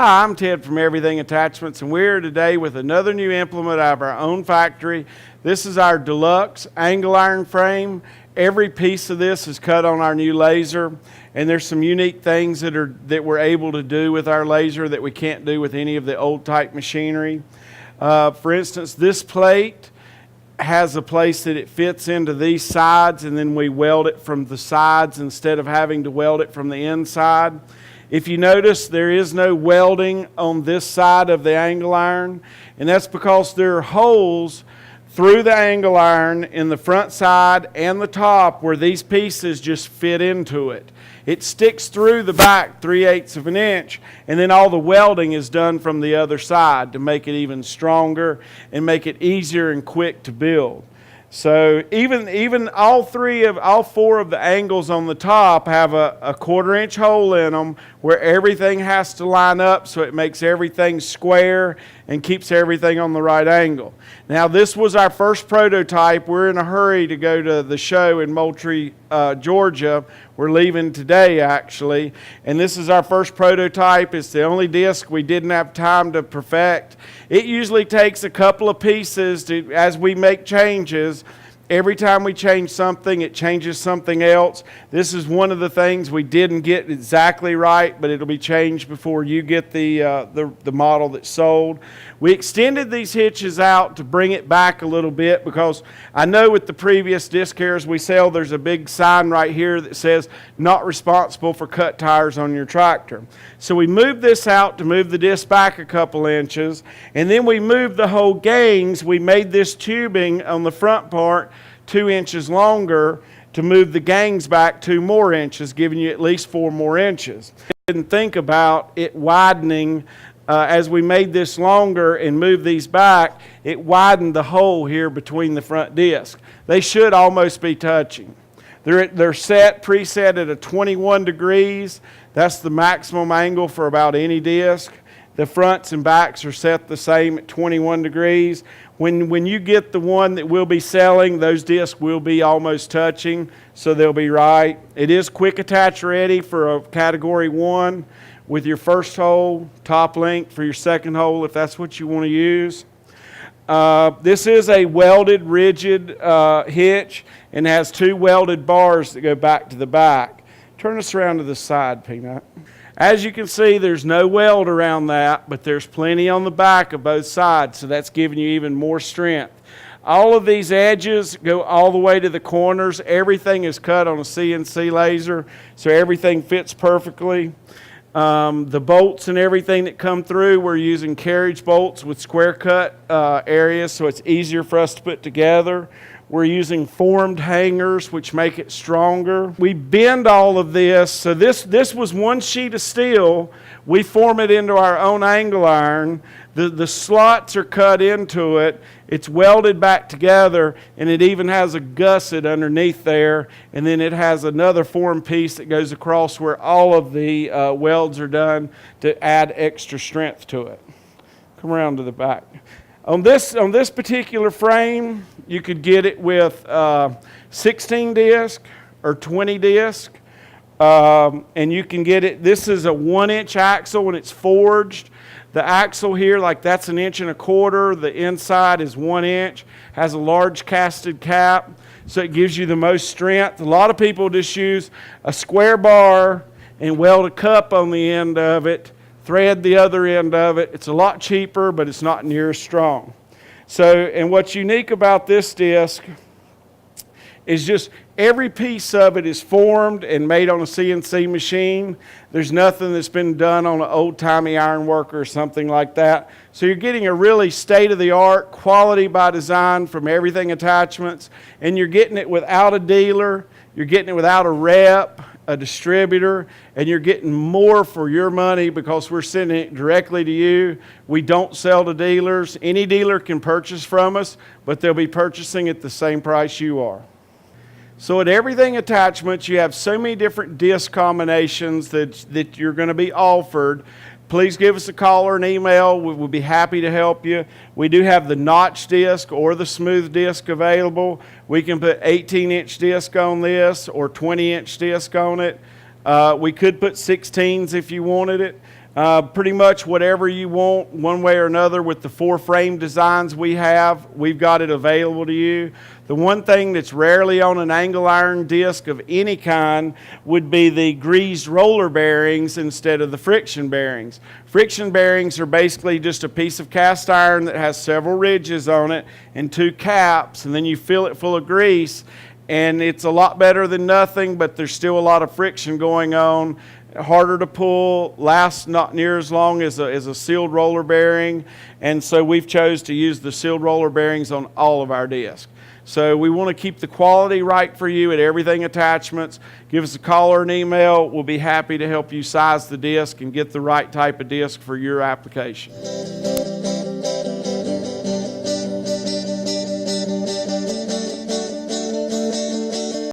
Hi, I'm Ted from Everything Attachments, and we're here today with another new implement out of our own factory. This is our Deluxe angle iron frame. Every piece of this is cut on our new laser, and there's some unique things that we're able to do with our laser that we can't do with any of the old type machinery. For instance, this plate has a place that it fits into these sides, and then we weld it from the sides instead of having to weld it from the inside. If you notice, there is no welding on this side of the angle iron, and that's because there are holes through the angle iron in the front side and the top where these pieces just fit into it. It sticks through the back 3/8 of an inch, and then all the welding is done from the other side to make it even stronger and make it easier and quick to build. So even all four of the angles on the top have a 1/4 inch hole in them where everything has to line up, so it makes everything square and keeps everything on the right angle. Now, this was our first prototype. We're in a hurry to go to the show in Moultrie, Georgia. We're leaving today, actually, and this is our first prototype. It's the only disc we didn't have time to perfect. It usually takes a couple of pieces as we make changes. Every time we change something, it changes something else. This is one of the things we didn't get exactly right, but it'll be changed before you get the model that's sold. We extended these hitches out to bring it back a little bit because I know with the previous disc carriers we sell, there's a big sign right here that says, "Not responsible for cut tires on your tractor." So we moved this out to move the disc back a couple inches, and then we moved the whole gangs. We made this tubing on the front part 2 inches longer to move the gangs back 2 more inches, giving you at least 4 more inches. Didn't think about it widening as we made this longer and moved these back. It widened the hole here between the front discs. They should almost be touching. They're preset at a 21 degrees. That's the maximum angle for about any disc. The fronts and backs are set the same at 21 degrees. When you get the one that we'll be selling, those discs will be almost touching, so they'll be right. It is quick attach ready for a category 1 with your first hole, top link for your second hole if that's what you want to use. This is a welded rigid hitch and has 2 welded bars that go back to the back. Turn us around to the side, Peanut. As you can see, there's no weld around that, but there's plenty on the back of both sides, so that's giving you even more strength. All of these edges go all the way to the corners. Everything is cut on a CNC laser, so everything fits perfectly. The bolts and everything that come through, we're using carriage bolts with square cut areas, so it's easier for us to put together. We're using formed hangers, which make it stronger. We bend all of this. So this was one sheet of steel. We form it into our own angle iron. The slots are cut into it. It's welded back together, and it even has a gusset underneath there. And then it has another form piece that goes across where all of the welds are done to add extra strength to it. Come around to the back. On this particular frame, you could get it with 16 disc or 20 disc, and you can get it. This is a 1-inch axle and it's forged. The axle here, like that's 1.25 inches. The inside is 1 inch. Has a large casted cap, so it gives you the most strength. A lot of people just use a square bar and weld a cup on the end of it. Thread the other end of it. It's a lot cheaper, but it's not near as strong. So, and what's unique about this disc is just every piece of it is formed and made on a CNC machine. There's nothing that's been done on an old-timey ironworker or something like that. So you're getting a really state-of-the-art, quality by design from Everything Attachments, and you're getting it without a dealer. You're getting it without a rep, a distributor, and you're getting more for your money because we're sending it directly to you. We don't sell to dealers. Any dealer can purchase from us, but they'll be purchasing at the same price you are. So at Everything Attachments, you have so many different disc combinations that you're going to be offered. Please give us a call or an email. We'll be happy to help you. We do have the notch disc or the smooth disc available. We can put 18-inch disc on this or 20-inch disc on it. We could put 16s if you wanted it. Pretty much whatever you want, one way or another, with the 4 frame designs we have, we've got it available to you. The one thing that's rarely on an angle iron disc of any kind would be the greased roller bearings instead of the friction bearings. Friction bearings are basically just a piece of cast iron that has several ridges on it and 2 caps, and then you fill it full of grease, and it's a lot better than nothing, but there's still a lot of friction going on. Harder to pull, lasts not near as long as a sealed roller bearing, and so we've chose to use the sealed roller bearings on all of our discs. So we want to keep the quality right for you at Everything Attachments. Give us a call or an email. We'll be happy to help you size the disc and get the right type of disc for your application.